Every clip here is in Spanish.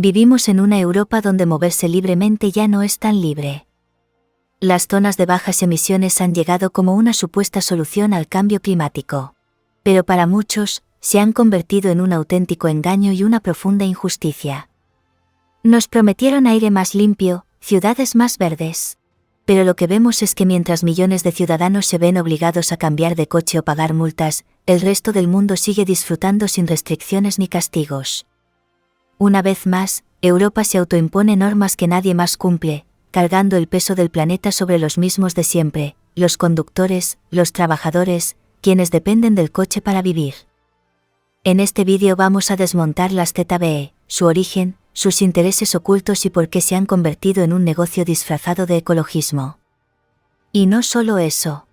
Vivimos en una Europa donde moverse libremente ya no es tan libre. Las zonas de bajas emisiones han llegado como una supuesta solución al cambio climático. Pero para muchos, se han convertido en un auténtico engaño y una profunda injusticia. Nos prometieron aire más limpio, ciudades más verdes. Pero lo que vemos es que mientras millones de ciudadanos se ven obligados a cambiar de coche o pagar multas, el resto del mundo sigue disfrutando sin restricciones ni castigos. Una vez más, Europa se autoimpone normas que nadie más cumple, cargando el peso del planeta sobre los mismos de siempre, los conductores, los trabajadores, quienes dependen del coche para vivir. En este vídeo vamos a desmontar las ZBE, su origen, sus intereses ocultos y por qué se han convertido en un negocio disfrazado de ecologismo. Y no solo eso.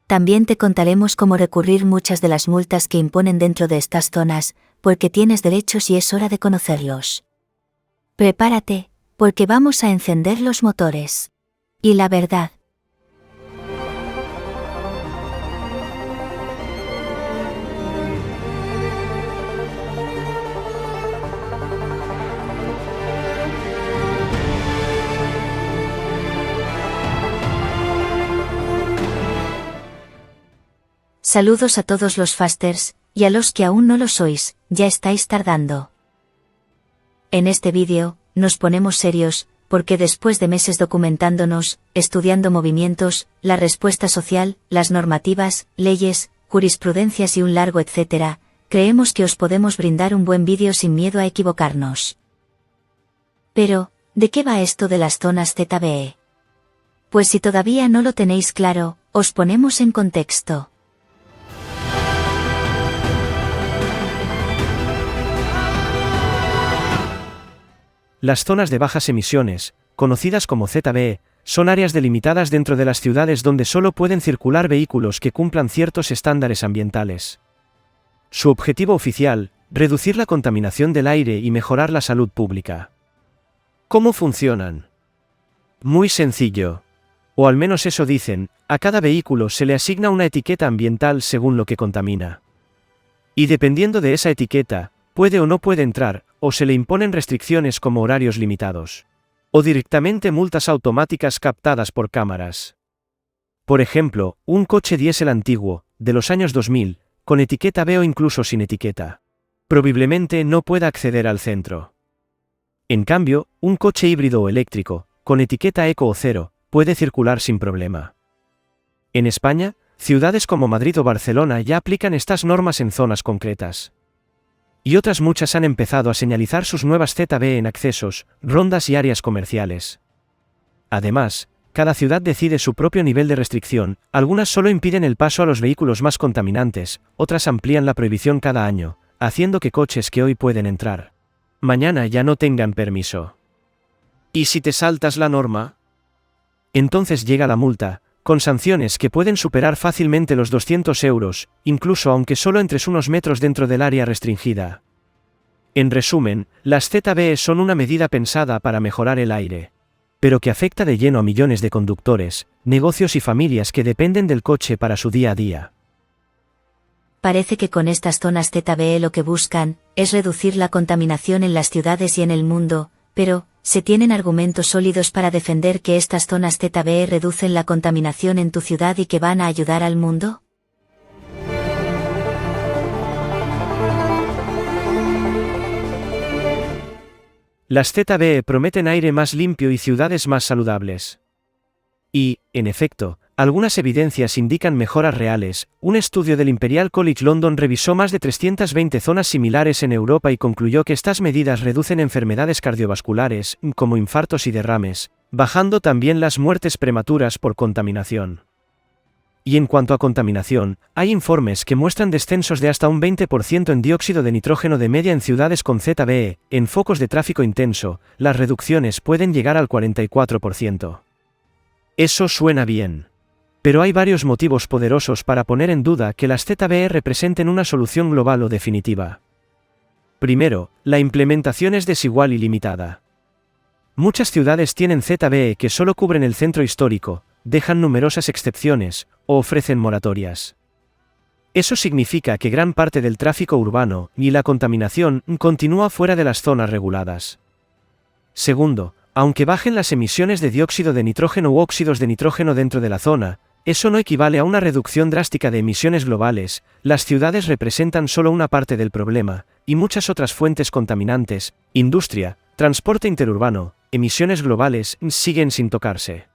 También te contaremos cómo recurrir muchas de las multas que imponen dentro de estas zonas, porque tienes derechos y es hora de conocerlos. Prepárate, porque vamos a encender los motores. Y la verdad. Saludos a todos los fasters, y a los que aún no lo sois, ya estáis tardando. En este vídeo, nos ponemos serios, porque después de meses documentándonos, estudiando movimientos, la respuesta social, las normativas, leyes, jurisprudencias y un largo etcétera, creemos que os podemos brindar un buen vídeo sin miedo a equivocarnos. Pero, ¿de qué va esto de las zonas ZBE? Pues si todavía no lo tenéis claro, os ponemos en contexto. Las zonas de bajas emisiones, conocidas como ZBE, son áreas delimitadas dentro de las ciudades donde solo pueden circular vehículos que cumplan ciertos estándares ambientales. Su objetivo oficial, reducir la contaminación del aire y mejorar la salud pública. ¿Cómo funcionan? Muy sencillo. O al menos eso dicen, a cada vehículo se le asigna una etiqueta ambiental según lo que contamina. Y dependiendo de esa etiqueta, puede o no puede entrar, o se le imponen restricciones como horarios limitados. O directamente multas automáticas captadas por cámaras. Por ejemplo, un coche diésel antiguo, de los años 2000, con etiqueta B o incluso sin etiqueta. Probablemente no pueda acceder al centro. En cambio, un coche híbrido o eléctrico, con etiqueta Eco o cero, puede circular sin problema. En España, ciudades como Madrid o Barcelona ya aplican estas normas en zonas concretas. Y otras muchas han empezado a señalizar sus nuevas ZBE en accesos, rondas y áreas comerciales. Además, cada ciudad decide su propio nivel de restricción, algunas solo impiden el paso a los vehículos más contaminantes, otras amplían la prohibición cada año, haciendo que coches que hoy pueden entrar, mañana ya no tengan permiso. ¿Y si te saltas la norma? Entonces llega la multa, con sanciones que pueden superar fácilmente los 200 euros, incluso aunque solo entres unos metros dentro del área restringida. En resumen, las ZBE son una medida pensada para mejorar el aire, pero que afecta de lleno a millones de conductores, negocios y familias que dependen del coche para su día a día. Parece que con estas zonas ZBE lo que buscan es reducir la contaminación en las ciudades y en el mundo, pero ¿se tienen argumentos sólidos para defender que estas zonas ZBE reducen la contaminación en tu ciudad y que van a ayudar al mundo? Las ZBE prometen aire más limpio y ciudades más saludables. Y, en efecto, algunas evidencias indican mejoras reales. Un estudio del Imperial College London revisó más de 320 zonas similares en Europa y concluyó que estas medidas reducen enfermedades cardiovasculares, como infartos y derrames, bajando también las muertes prematuras por contaminación. Y en cuanto a contaminación, hay informes que muestran descensos de hasta un 20% en dióxido de nitrógeno de media en ciudades con ZBE. En focos de tráfico intenso, las reducciones pueden llegar al 44%. Eso suena bien. Pero hay varios motivos poderosos para poner en duda que las ZBE representen una solución global o definitiva. Primero, la implementación es desigual y limitada. Muchas ciudades tienen ZBE que solo cubren el centro histórico, dejan numerosas excepciones, o ofrecen moratorias. Eso significa que gran parte del tráfico urbano y la contaminación continúa fuera de las zonas reguladas. Segundo, aunque bajen las emisiones de dióxido de nitrógeno u óxidos de nitrógeno dentro de la zona, eso no equivale a una reducción drástica de emisiones globales. Las ciudades representan solo una parte del problema, y muchas otras fuentes contaminantes, industria, transporte interurbano, emisiones globales, siguen sin tocarse.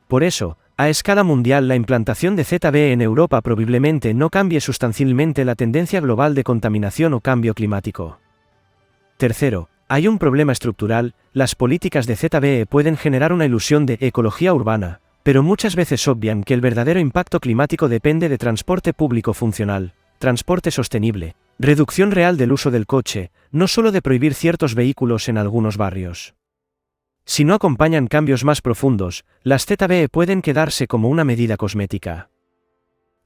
Por eso, a escala mundial la implantación de ZBE en Europa probablemente no cambie sustancialmente la tendencia global de contaminación o cambio climático. Tercero, hay un problema estructural. Las políticas de ZBE pueden generar una ilusión de ecología urbana, pero muchas veces obvian que el verdadero impacto climático depende de transporte público funcional, transporte sostenible, reducción real del uso del coche, no solo de prohibir ciertos vehículos en algunos barrios. Si no acompañan cambios más profundos, las ZBE pueden quedarse como una medida cosmética.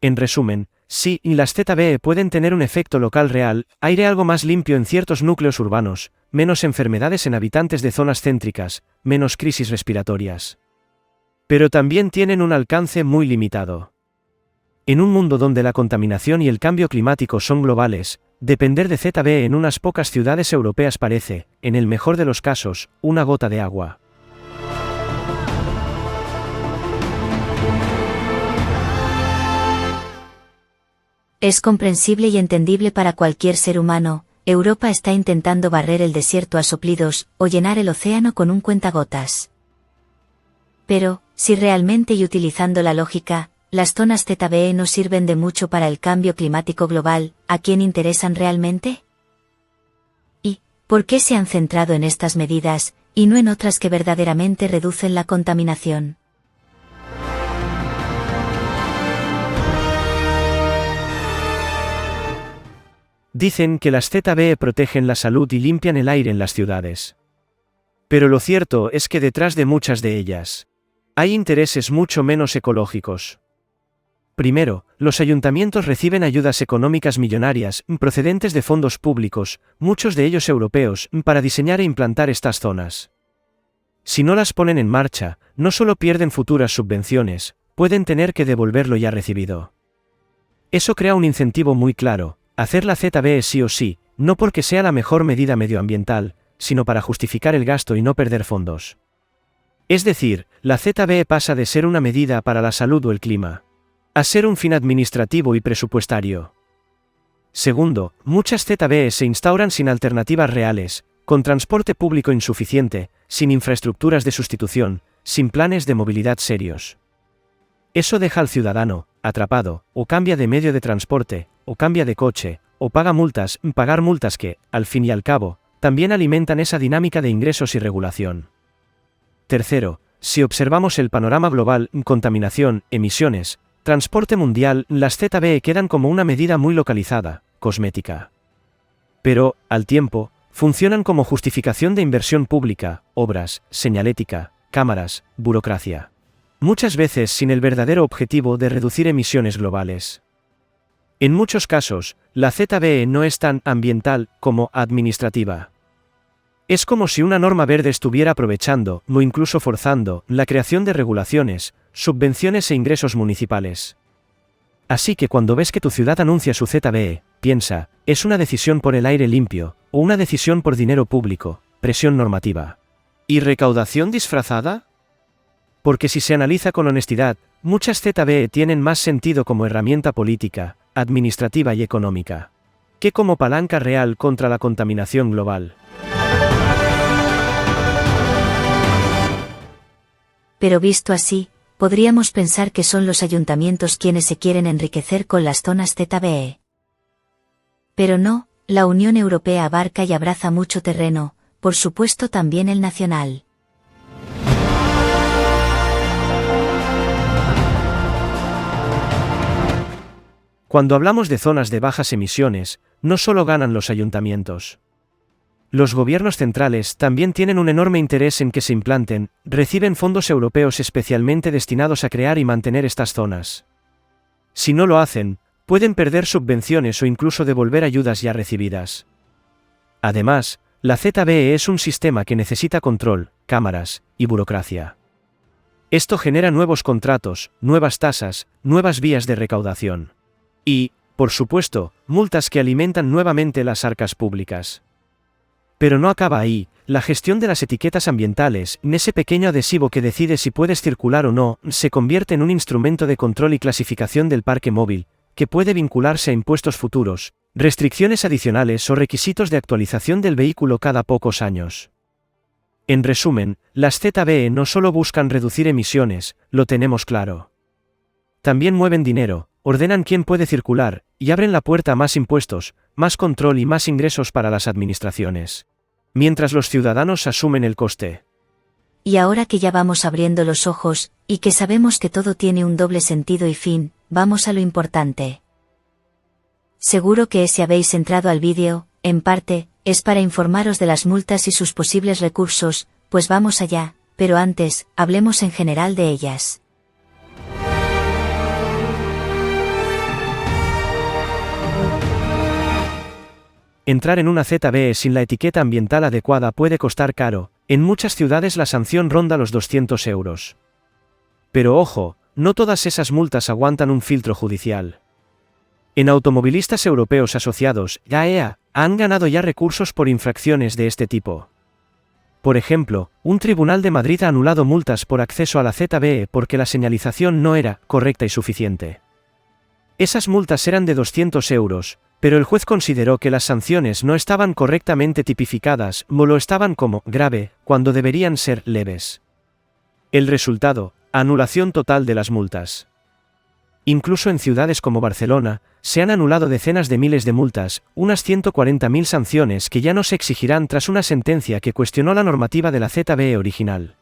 En resumen, sí, las ZBE pueden tener un efecto local real, aire algo más limpio en ciertos núcleos urbanos, menos enfermedades en habitantes de zonas céntricas, menos crisis respiratorias. Pero también tienen un alcance muy limitado. En un mundo donde la contaminación y el cambio climático son globales, depender de ZBE en unas pocas ciudades europeas parece, en el mejor de los casos, una gota de agua. Es comprensible y entendible para cualquier ser humano. Europa está intentando barrer el desierto a soplidos, o llenar el océano con un cuentagotas. Pero, si realmente y utilizando la lógica, las zonas ZBE no sirven de mucho para el cambio climático global, ¿a quién interesan realmente? ¿Y por qué se han centrado en estas medidas, y no en otras que verdaderamente reducen la contaminación? Dicen que las ZBE protegen la salud y limpian el aire en las ciudades. Pero lo cierto es que detrás de muchas de ellas, hay intereses mucho menos ecológicos. Primero, los ayuntamientos reciben ayudas económicas millonarias, procedentes de fondos públicos, muchos de ellos europeos, para diseñar e implantar estas zonas. Si no las ponen en marcha, no solo pierden futuras subvenciones, pueden tener que devolver lo ya recibido. Eso crea un incentivo muy claro: hacer la ZBE sí o sí, no porque sea la mejor medida medioambiental, sino para justificar el gasto y no perder fondos. Es decir, la ZBE pasa de ser una medida para la salud o el clima, a ser un fin administrativo y presupuestario. Segundo, muchas ZBE se instauran sin alternativas reales, con transporte público insuficiente, sin infraestructuras de sustitución, sin planes de movilidad serios. Eso deja al ciudadano atrapado, o cambia de medio de transporte, o cambia de coche, o pagar multas que, al fin y al cabo, también alimentan esa dinámica de ingresos y regulación. Tercero, si observamos el panorama global, contaminación, emisiones, transporte mundial, las ZBE quedan como una medida muy localizada, cosmética. Pero, al tiempo, funcionan como justificación de inversión pública, obras, señalética, cámaras, burocracia. Muchas veces sin el verdadero objetivo de reducir emisiones globales. En muchos casos, la ZBE no es tan ambiental como administrativa. Es como si una norma verde estuviera aprovechando, o incluso forzando, la creación de regulaciones, subvenciones e ingresos municipales. Así que cuando ves que tu ciudad anuncia su ZBE, piensa, ¿es una decisión por el aire limpio, o una decisión por dinero público, presión normativa? ¿Y recaudación disfrazada? Porque si se analiza con honestidad, muchas ZBE tienen más sentido como herramienta política, administrativa y económica, que como palanca real contra la contaminación global. Pero visto así, podríamos pensar que son los ayuntamientos quienes se quieren enriquecer con las zonas ZBE. Pero no, la Unión Europea abarca y abraza mucho terreno, por supuesto también el nacional. Cuando hablamos de zonas de bajas emisiones, no solo ganan los ayuntamientos. Los gobiernos centrales también tienen un enorme interés en que se implanten, reciben fondos europeos especialmente destinados a crear y mantener estas zonas. Si no lo hacen, pueden perder subvenciones o incluso devolver ayudas ya recibidas. Además, la ZBE es un sistema que necesita control, cámaras y burocracia. Esto genera nuevos contratos, nuevas tasas, nuevas vías de recaudación. Y, por supuesto, multas que alimentan nuevamente las arcas públicas. Pero no acaba ahí, la gestión de las etiquetas ambientales, ese pequeño adhesivo que decide si puedes circular o no, se convierte en un instrumento de control y clasificación del parque móvil, que puede vincularse a impuestos futuros, restricciones adicionales o requisitos de actualización del vehículo cada pocos años. En resumen, las ZBE no solo buscan reducir emisiones, lo tenemos claro. También mueven dinero, ordenan quién puede circular, y abren la puerta a más impuestos, más control y más ingresos para las administraciones. Mientras los ciudadanos asumen el coste. Y ahora que ya vamos abriendo los ojos, y que sabemos que todo tiene un doble sentido y fin, vamos a lo importante. Seguro que si habéis entrado al vídeo, en parte, es para informaros de las multas y sus posibles recursos, pues vamos allá, pero antes, hablemos en general de ellas. Entrar en una ZBE sin la etiqueta ambiental adecuada puede costar caro, en muchas ciudades la sanción ronda los 200 euros. Pero ojo, no todas esas multas aguantan un filtro judicial. En Automovilistas Europeos Asociados, AEA, han ganado ya recursos por infracciones de este tipo. Por ejemplo, un tribunal de Madrid ha anulado multas por acceso a la ZBE porque la señalización no era correcta y suficiente. Esas multas eran de 200 euros, pero el juez consideró que las sanciones no estaban correctamente tipificadas o lo estaban como grave, cuando deberían ser leves. El resultado, anulación total de las multas. Incluso en ciudades como Barcelona, se han anulado decenas de miles de multas, unas 140.000 sanciones que ya no se exigirán tras una sentencia que cuestionó la normativa de la ZBE original.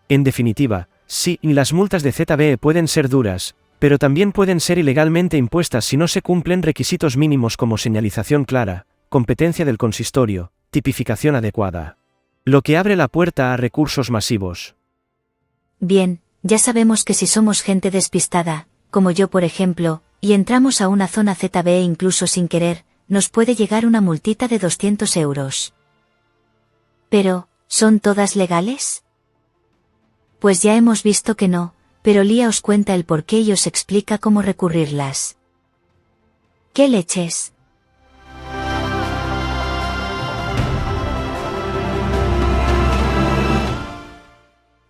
En definitiva, sí, las multas de ZBE pueden ser duras, pero también pueden ser ilegalmente impuestas si no se cumplen requisitos mínimos como señalización clara, competencia del consistorio, tipificación adecuada. Lo que abre la puerta a recursos masivos. Bien, ya sabemos que si somos gente despistada, como yo por ejemplo, y entramos a una zona ZBE incluso sin querer, nos puede llegar una multita de 200 euros. Pero, ¿son todas legales? Pues ya hemos visto que no, pero Lía os cuenta el porqué y os explica cómo recurrirlas. ¿Qué leches?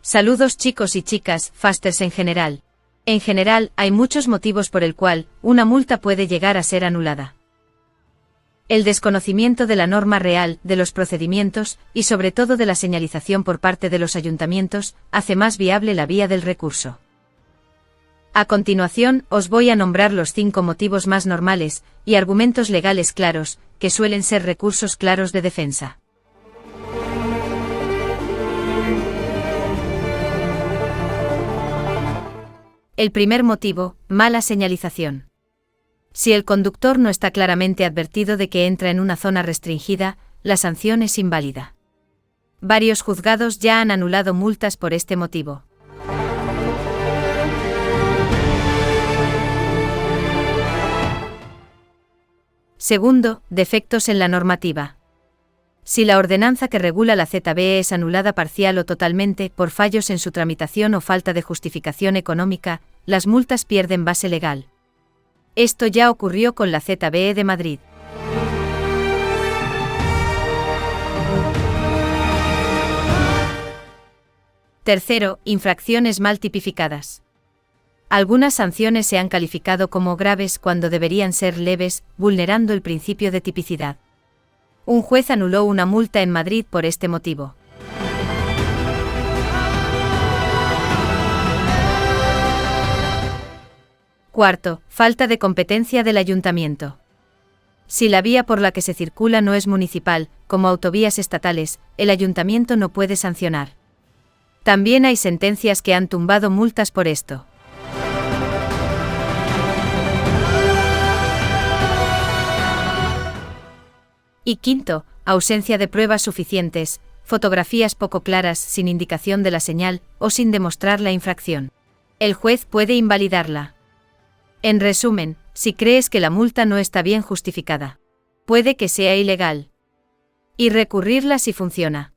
Saludos chicos y chicas, fasters en general. En general, hay muchos motivos por el cual una multa puede llegar a ser anulada. El desconocimiento de la norma real, de los procedimientos, y sobre todo de la señalización por parte de los ayuntamientos, hace más viable la vía del recurso. A continuación, os voy a nombrar los 5 motivos más normales, y argumentos legales claros, que suelen ser recursos claros de defensa. El primer motivo, mala señalización. Si el conductor no está claramente advertido de que entra en una zona restringida, la sanción es inválida. Varios juzgados ya han anulado multas por este motivo. Segundo, defectos en la normativa. Si la ordenanza que regula la ZBE es anulada parcial o totalmente por fallos en su tramitación o falta de justificación económica, las multas pierden base legal. Esto ya ocurrió con la ZBE de Madrid. Tercero, infracciones mal tipificadas. Algunas sanciones se han calificado como graves cuando deberían ser leves, vulnerando el principio de tipicidad. Un juez anuló una multa en Madrid por este motivo. Cuarto, falta de competencia del ayuntamiento. Si la vía por la que se circula no es municipal, como autovías estatales, el ayuntamiento no puede sancionar. También hay sentencias que han tumbado multas por esto. Y quinto, ausencia de pruebas suficientes, fotografías poco claras sin indicación de la señal o sin demostrar la infracción. El juez puede invalidarla. En resumen, si crees que la multa no está bien justificada, puede que sea ilegal. Y recurrirla si funciona.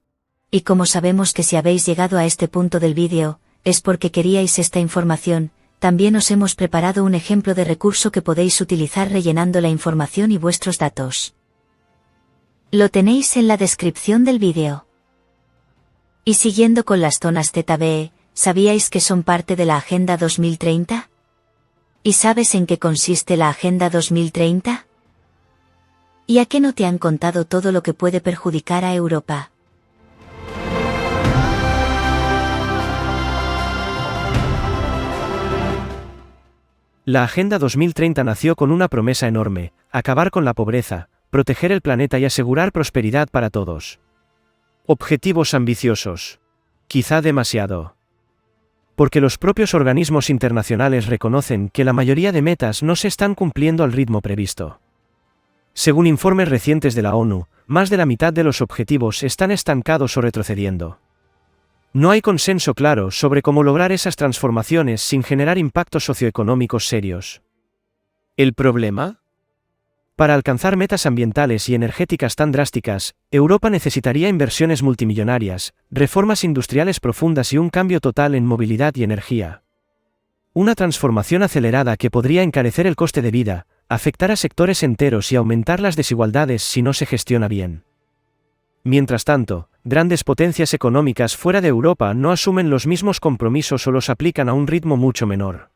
Y como sabemos que si habéis llegado a este punto del vídeo, es porque queríais esta información, también os hemos preparado un ejemplo de recurso que podéis utilizar rellenando la información y vuestros datos. Lo tenéis en la descripción del vídeo. Y siguiendo con las zonas ZBE, ¿sabíais que son parte de la Agenda 2030? ¿Y sabes en qué consiste la Agenda 2030? ¿Y a qué no te han contado todo lo que puede perjudicar a Europa? La Agenda 2030 nació con una promesa enorme: acabar con la pobreza, proteger el planeta y asegurar prosperidad para todos. Objetivos ambiciosos. Quizá demasiado. Porque los propios organismos internacionales reconocen que la mayoría de metas no se están cumpliendo al ritmo previsto. Según informes recientes de la ONU, más de la mitad de los objetivos están estancados o retrocediendo. No hay consenso claro sobre cómo lograr esas transformaciones sin generar impactos socioeconómicos serios. ¿El problema? Para alcanzar metas ambientales y energéticas tan drásticas, Europa necesitaría inversiones multimillonarias, reformas industriales profundas y un cambio total en movilidad y energía. Una transformación acelerada que podría encarecer el coste de vida, afectar a sectores enteros y aumentar las desigualdades si no se gestiona bien. Mientras tanto, grandes potencias económicas fuera de Europa no asumen los mismos compromisos o los aplican a un ritmo mucho menor.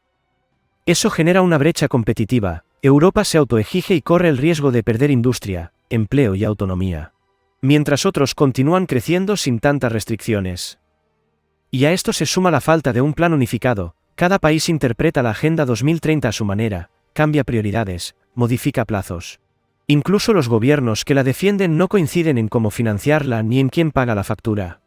Eso genera una brecha competitiva. Europa se autoexige y corre el riesgo de perder industria, empleo y autonomía. Mientras otros continúan creciendo sin tantas restricciones. Y a esto se suma la falta de un plan unificado. Cada país interpreta la Agenda 2030 a su manera, cambia prioridades, modifica plazos. Incluso los gobiernos que la defienden no coinciden en cómo financiarla ni en quién paga la factura.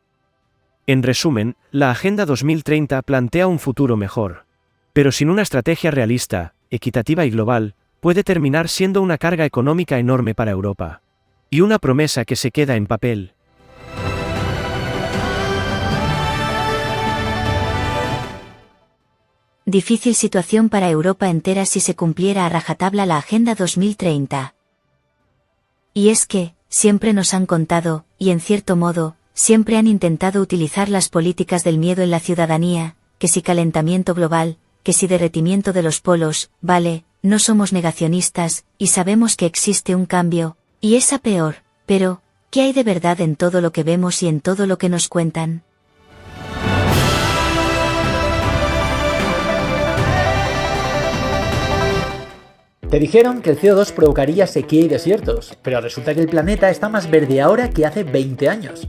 En resumen, la Agenda 2030 plantea un futuro mejor. Pero sin una estrategia realista, equitativa y global, puede terminar siendo una carga económica enorme para Europa. Y una promesa que se queda en papel. Difícil situación para Europa entera si se cumpliera a rajatabla la Agenda 2030. Y es que, siempre nos han contado, y en cierto modo, siempre han intentado utilizar las políticas del miedo en la ciudadanía, que si calentamiento global, que si derretimiento de los polos, vale, no somos negacionistas, y sabemos que existe un cambio, y es a peor, pero, ¿qué hay de verdad en todo lo que vemos y en todo lo que nos cuentan? Te dijeron que el CO2 provocaría sequía y desiertos, pero resulta que el planeta está más verde ahora que hace 20 años.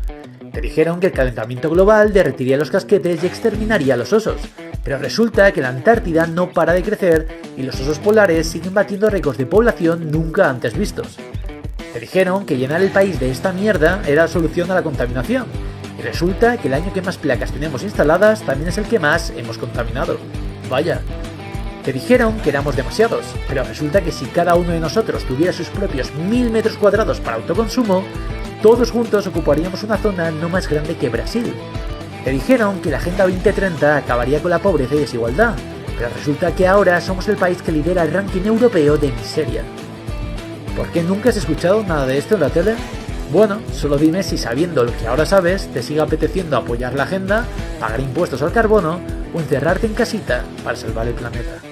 Te dijeron que el calentamiento global derretiría los casquetes y exterminaría a los osos, pero resulta que la Antártida no para de crecer y los osos polares siguen batiendo récords de población nunca antes vistos. Te dijeron que llenar el país de esta mierda era la solución a la contaminación, y resulta que el año que más placas tenemos instaladas también es el que más hemos contaminado. Vaya. Te dijeron que éramos demasiados, pero resulta que si cada uno de nosotros tuviera sus propios 1000 metros cuadrados para autoconsumo, todos juntos ocuparíamos una zona no más grande que Brasil. Te dijeron que la Agenda 2030 acabaría con la pobreza y desigualdad, pero resulta que ahora somos el país que lidera el ranking europeo de miseria. ¿Por qué nunca has escuchado nada de esto en la tele? Bueno, solo dime si sabiendo lo que ahora sabes te sigue apeteciendo apoyar la agenda, pagar impuestos al carbono o encerrarte en casita para salvar el planeta.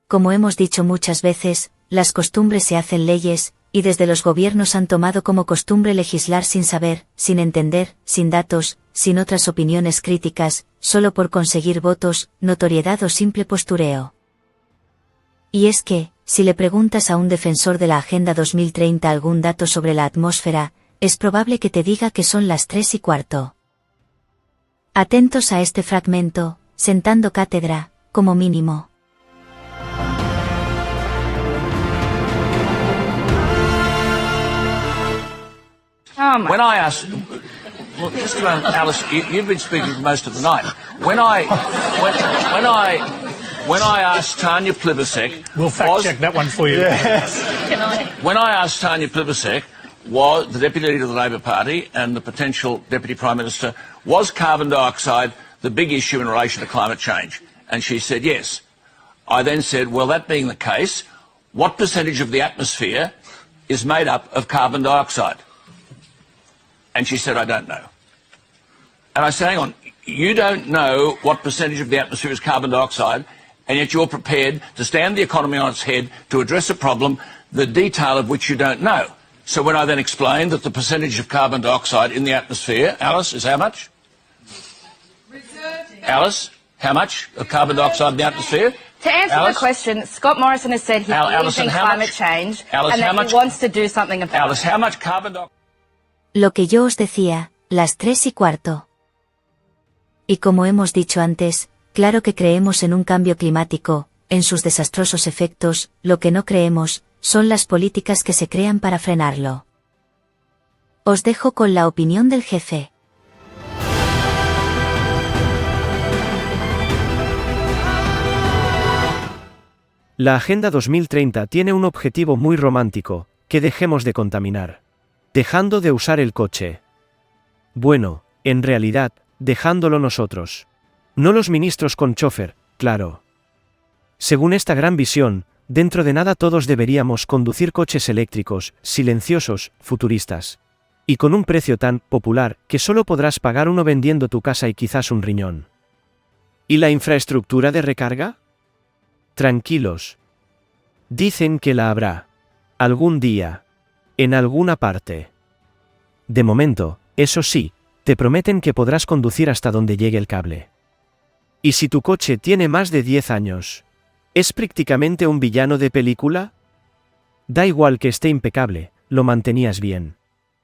Como hemos dicho muchas veces, las costumbres se hacen leyes, y desde los gobiernos han tomado como costumbre legislar sin saber, sin entender, sin datos, sin otras opiniones críticas, solo por conseguir votos, notoriedad o simple postureo. Y es que, si le preguntas a un defensor de la Agenda 2030 algún dato sobre la atmósfera, es probable que te diga que son las 3:15. Atentos a este fragmento, sentando cátedra, como mínimo. When I asked, well, just a moment, Alice, you've been speaking most of the night. When I asked Tanya Plibersek, we'll fact check that one for you. Yes. When I asked Tanya Plibersek, was the deputy leader of the Labor Party and the potential deputy prime minister, was carbon dioxide the big issue in relation to climate change? And she said yes. I then said, well, that being the case, what percentage of the atmosphere is made up of carbon dioxide? And she said, I don't know. And I said, hang on, you don't know what percentage of the atmosphere is carbon dioxide, and yet you're prepared to stand the economy on its head to address a problem, the detail of which you don't know. So when I then explained that the percentage of carbon dioxide in the atmosphere, Alice, is how much? Alice, how much of carbon dioxide in the atmosphere? To answer the question, Scott Morrison has said he believes in climate change and that he wants to do something about it. Alice, how much carbon dioxide? Lo que yo os decía, las 3:15. Y como hemos dicho antes, claro que creemos en un cambio climático, en sus desastrosos efectos, lo que no creemos, son las políticas que se crean para frenarlo. Os dejo con la opinión del jefe. La Agenda 2030 tiene un objetivo muy romántico, que dejemos de contaminar. Dejando de usar el coche. Bueno, en realidad, dejándolo nosotros. No los ministros con chofer, claro. Según esta gran visión, dentro de nada todos deberíamos conducir coches eléctricos, silenciosos, futuristas. Y con un precio tan popular que solo podrás pagar uno vendiendo tu casa y quizás un riñón. ¿Y la infraestructura de recarga? Tranquilos. Dicen que la habrá. Algún día. En alguna parte. De momento, eso sí, te prometen que podrás conducir hasta donde llegue el cable. ¿Y si tu coche tiene más de 10 años? ¿Es prácticamente un villano de película? Da igual que esté impecable, lo mantenías bien.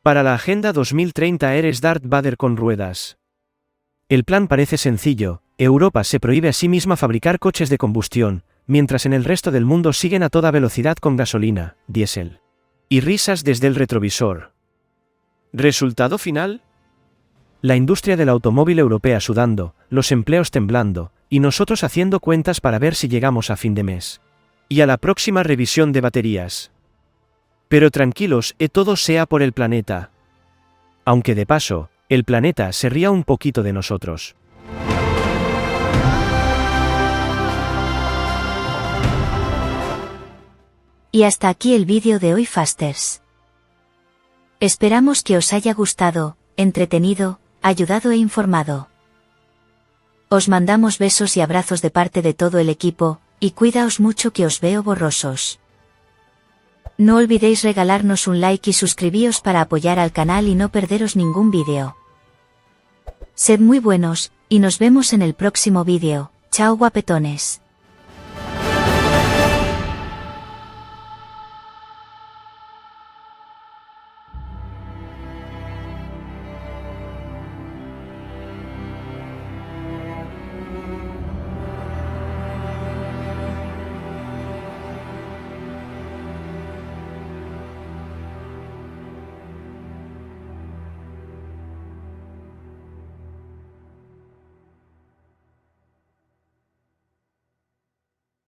Para la Agenda 2030 eres Darth Vader con ruedas. El plan parece sencillo: Europa se prohíbe a sí misma fabricar coches de combustión, mientras en el resto del mundo siguen a toda velocidad con gasolina, diésel. Y risas desde el retrovisor. ¿Resultado final? La industria del automóvil europea sudando, los empleos temblando, y nosotros haciendo cuentas para ver si llegamos a fin de mes. Y a la próxima revisión de baterías. Pero tranquilos, todo sea por el planeta. Aunque de paso, el planeta se ría un poquito de nosotros. Y hasta aquí el vídeo de hoy, Fasters. Esperamos que os haya gustado, entretenido, ayudado e informado. Os mandamos besos y abrazos de parte de todo el equipo, y cuidaos mucho que os veo borrosos. No olvidéis regalarnos un like y suscribíos para apoyar al canal y no perderos ningún vídeo. Sed muy buenos, y nos vemos en el próximo vídeo. Chao guapetones.